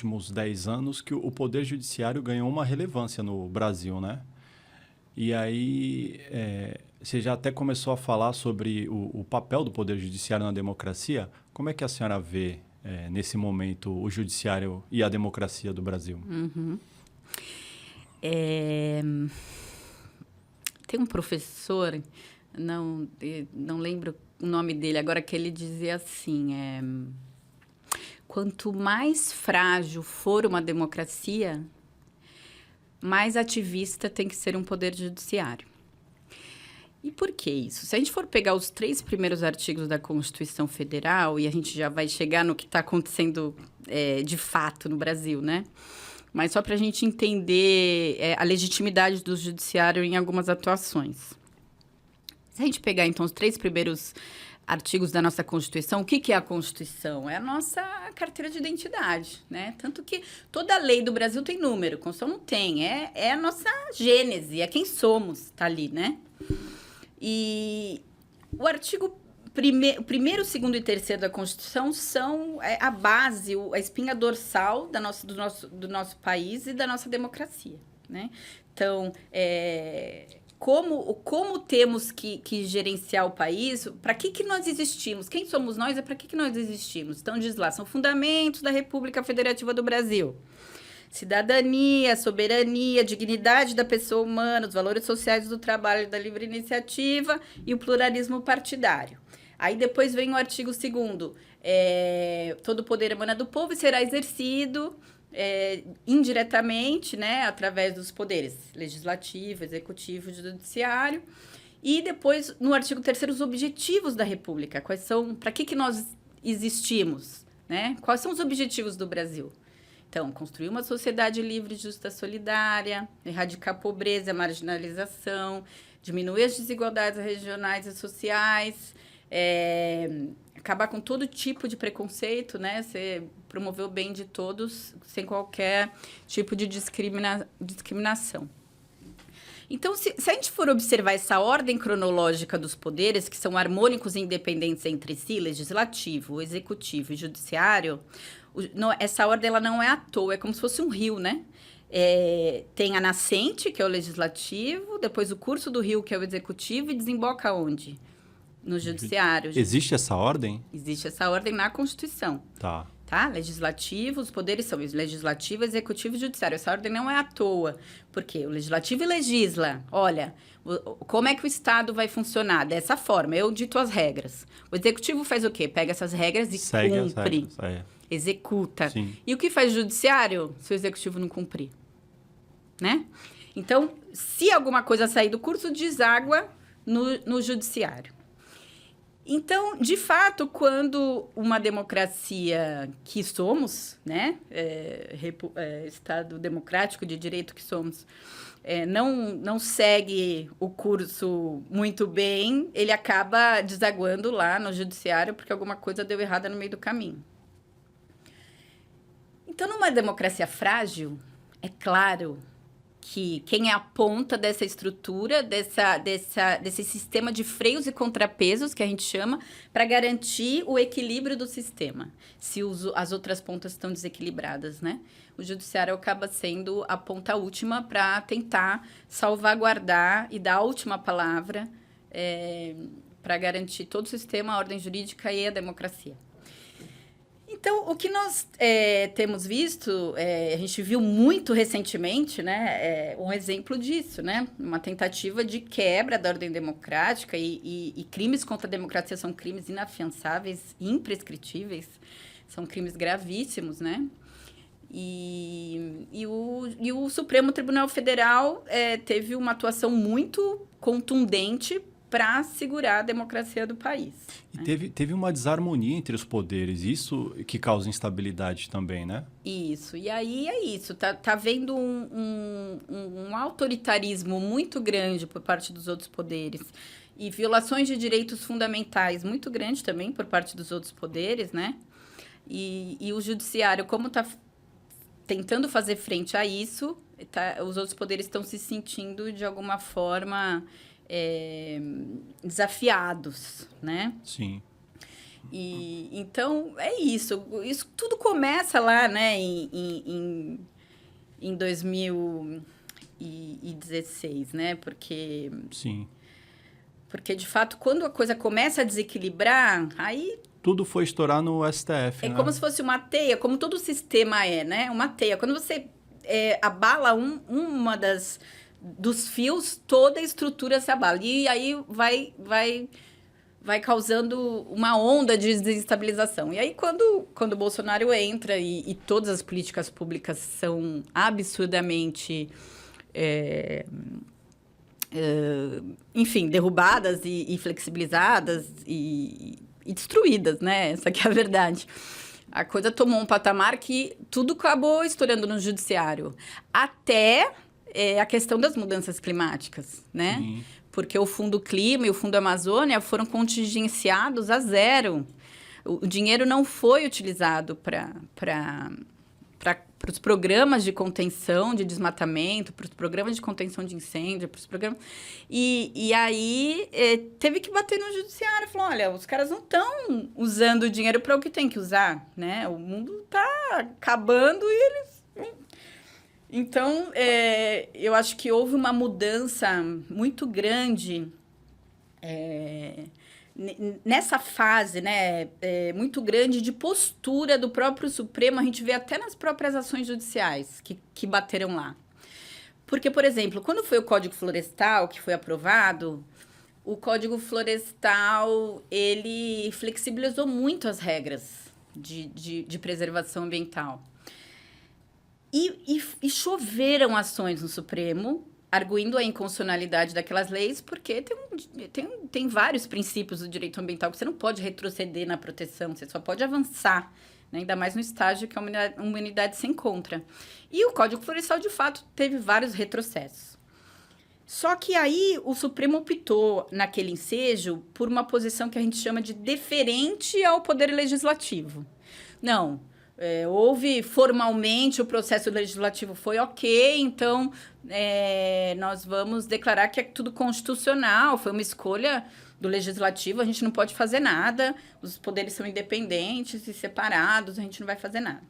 últimos 10 anos que o Poder Judiciário ganhou uma relevância no Brasil, né? E aí, você já até começou a falar sobre o papel do Poder Judiciário na democracia. Como é que a senhora vê, nesse momento, o Judiciário e a democracia do Brasil? Tem um professor, não lembro o nome dele agora, que ele dizia assim, quanto mais frágil for uma democracia, mais ativista tem que ser um poder judiciário. E por que isso? Se a gente for pegar os 3 primeiros artigos da Constituição Federal, e a gente já vai chegar no que está acontecendo de fato no Brasil, né? Mas só para a gente entender a legitimidade do judiciário em algumas atuações. Se a gente pegar, então, os 3 primeiros artigos da nossa Constituição, o que é a Constituição? É a nossa carteira de identidade, né? Tanto que toda lei do Brasil tem número, a Constituição não tem. É a nossa gênese, é quem somos, tá ali, né? E o artigo primeiro, segundo e terceiro da Constituição são a base, a espinha dorsal do nosso país e da nossa democracia, né? Então, como temos que gerenciar o país, para que nós existimos? Quem somos nós e para que nós existimos? Então, diz lá, são fundamentos da República Federativa do Brasil. Cidadania, soberania, dignidade da pessoa humana, os valores sociais do trabalho, da livre iniciativa e o pluralismo partidário. Aí depois vem o artigo 2º, todo poder emana do povo e será exercido indiretamente, né, através dos poderes legislativo, executivo e judiciário. E depois, no artigo 3º, os objetivos da República. Quais são, para que nós existimos, né? Quais são os objetivos do Brasil? Então, construir uma sociedade livre, justa, solidária, erradicar a pobreza, a marginalização, diminuir as desigualdades regionais e sociais, acabar com todo tipo de preconceito, né? Promover o bem de todos sem qualquer tipo de discriminação. Então, se a gente for observar essa ordem cronológica dos poderes, que são harmônicos e independentes entre si, legislativo, executivo e judiciário, essa ordem ela não é à toa, é como se fosse um rio, né? Tem a nascente, que é o legislativo, depois o curso do rio, que é o executivo, e desemboca onde? No judiciário. Existe essa ordem? Existe essa ordem na Constituição. Tá. Legislativo, os poderes são legislativo, executivo e judiciário. Essa ordem não é à toa, porque o legislativo legisla. Olha, como é que o Estado vai funcionar? Dessa forma, eu dito as regras. O executivo faz o quê? Pega essas regras e segue cumpre. As regras, executa. Sim. E o que faz o judiciário se o executivo não cumprir? Né? Então, se alguma coisa sair do curso, deságua no judiciário. Então, de fato, quando uma democracia que somos, né, Estado democrático de direito que somos, não segue o curso muito bem, ele acaba desaguando lá no judiciário porque alguma coisa deu errada no meio do caminho. Então, numa democracia frágil, é claro que quem é a ponta dessa estrutura, desse sistema de freios e contrapesos, que a gente chama, para garantir o equilíbrio do sistema, se as outras pontas estão desequilibradas, né? O judiciário acaba sendo a ponta última para tentar salvaguardar e dar a última palavra para garantir todo o sistema, a ordem jurídica e a democracia. Então, o que nós temos visto, a gente viu muito recentemente, né, um exemplo disso, né? Uma tentativa de quebra da ordem democrática e crimes contra a democracia são crimes inafiançáveis, imprescritíveis, são crimes gravíssimos, né? E o Supremo Tribunal Federal teve uma atuação muito contundente para segurar a democracia do país. E teve uma desarmonia entre os poderes, isso que causa instabilidade também, né? Isso, e aí é isso, tá havendo um autoritarismo muito grande por parte dos outros poderes e violações de direitos fundamentais muito grande também por parte dos outros poderes, né? E o judiciário, como está tentando fazer frente a isso, os outros poderes estão se sentindo, de alguma forma, desafiados, né? Sim. Então, é isso. Isso tudo começa lá, né, em 2016, né? Sim. Porque, de fato, quando a coisa começa a desequilibrar, aí Tudo foi estourar no STF, é né? como se fosse uma teia, como todo sistema é, né? Uma teia. Quando você abala uma dos fios, toda a estrutura se abala. E aí vai causando uma onda de desestabilização. E aí, quando o Bolsonaro entra e todas as políticas públicas são absurdamente, enfim, derrubadas e flexibilizadas e destruídas, né? Essa que é a verdade. A coisa tomou um patamar que tudo acabou estourando no judiciário. Até a questão das mudanças climáticas, né? Sim. Porque o Fundo Clima e o Fundo Amazônia foram contingenciados a zero. O dinheiro não foi utilizado para os programas de contenção de desmatamento, para os programas de contenção de incêndio, para os programas... E aí teve que bater no judiciário. Falou, olha, os caras não estão usando o dinheiro para o que tem que usar, né? O mundo está acabando e eles... Então, eu acho que houve uma mudança muito grande nessa fase, né, muito grande de postura do próprio Supremo. A gente vê até nas próprias ações judiciais que bateram lá. Porque, por exemplo, quando foi o Código Florestal que foi aprovado, o Código Florestal ele flexibilizou muito as regras de preservação ambiental. E choveram ações no Supremo, arguindo a inconstitucionalidade daquelas leis, porque tem vários princípios do direito ambiental que você não pode retroceder na proteção, você só pode avançar, né? Ainda mais no estágio que a humanidade se encontra. E o Código Florestal, de fato, teve vários retrocessos. Só que aí o Supremo optou, naquele ensejo, por uma posição que a gente chama de deferente ao Poder Legislativo. Não... houve formalmente, o processo legislativo foi ok, então nós vamos declarar que é tudo constitucional, foi uma escolha do legislativo, a gente não pode fazer nada, os poderes são independentes e separados, a gente não vai fazer nada.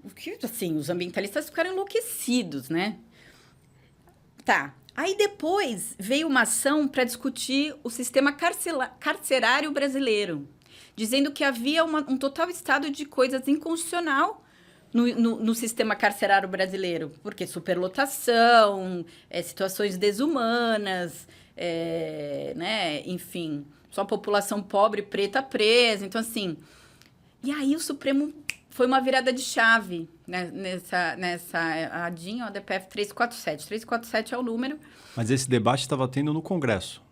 O que, assim, os ambientalistas ficaram enlouquecidos, né? Tá. Aí depois veio uma ação para discutir o sistema carcerário brasileiro, dizendo que havia um total estado de coisas inconstitucional no sistema carcerário brasileiro, porque superlotação, situações desumanas, né? Enfim, só população pobre, preta, presa. Então, assim... E aí o Supremo foi uma virada de chave, né? nessa ADIM, ó, DPF 347. 347 é o número. Mas esse debate estava tendo no Congresso?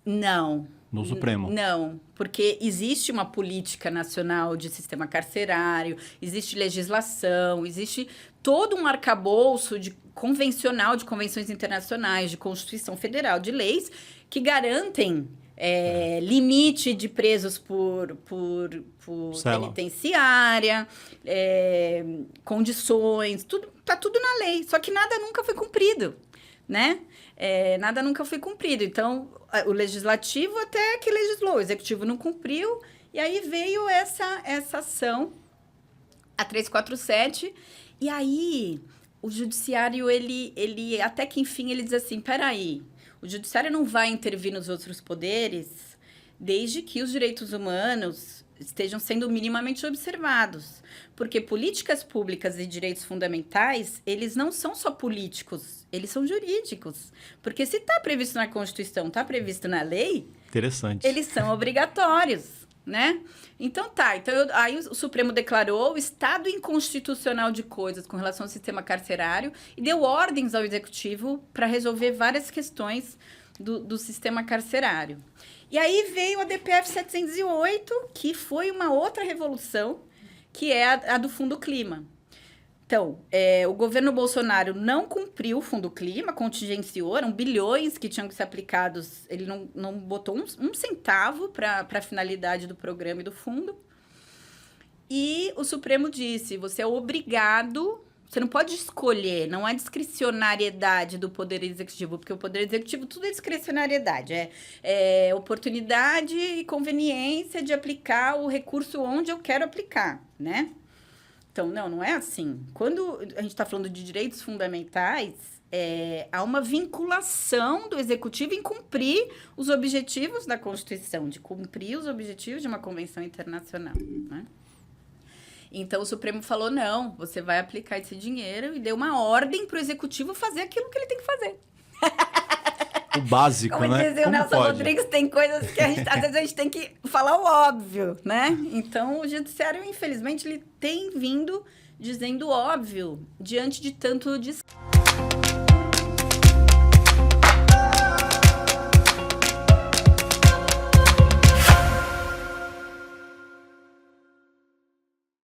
Não. No Supremo? Não, porque existe uma política nacional de sistema carcerário, existe legislação, existe todo um arcabouço convencional de convenções internacionais, de Constituição Federal, de leis que garantem limite de presos por penitenciária, condições, tá tudo na lei, só que nada nunca foi cumprido, né? Nada nunca foi cumprido. Então, o legislativo até que legislou, o executivo não cumpriu, e aí veio essa ação, a 347, e aí o judiciário, ele até que enfim, ele diz assim, peraí, o judiciário não vai intervir nos outros poderes desde que os direitos humanos estejam sendo minimamente observados. Porque políticas públicas e direitos fundamentais, eles não são só políticos, eles são jurídicos. Porque se está previsto na Constituição, está previsto na lei... Interessante. Eles são obrigatórios, né? Então, aí o Supremo declarou o estado inconstitucional de coisas com relação ao sistema carcerário e deu ordens ao Executivo para resolver várias questões do sistema carcerário. E aí veio a DPF 708, que foi uma outra revolução, que é a do Fundo Clima. Então, o governo Bolsonaro não cumpriu o Fundo Clima, contingenciou, eram bilhões que tinham que ser aplicados, ele não botou um centavo para a finalidade do programa e do fundo. E o Supremo disse, você é obrigado, Você não pode escolher, não há discricionariedade do Poder Executivo, porque o Poder Executivo tudo é discricionariedade, é oportunidade e conveniência de aplicar o recurso onde eu quero aplicar, né? Então, não é assim. Quando a gente está falando de direitos fundamentais, há uma vinculação do Executivo em cumprir os objetivos da Constituição, de cumprir os objetivos de uma convenção internacional, né? Então, o Supremo falou, não, você vai aplicar esse dinheiro e deu uma ordem para o Executivo fazer aquilo que ele tem que fazer. O básico, Como né? dizia o Nelson Rodrigues, tem coisas que às vezes a gente tem que falar o óbvio, né? Então, o Judiciário, infelizmente, ele tem vindo dizendo óbvio diante de tanto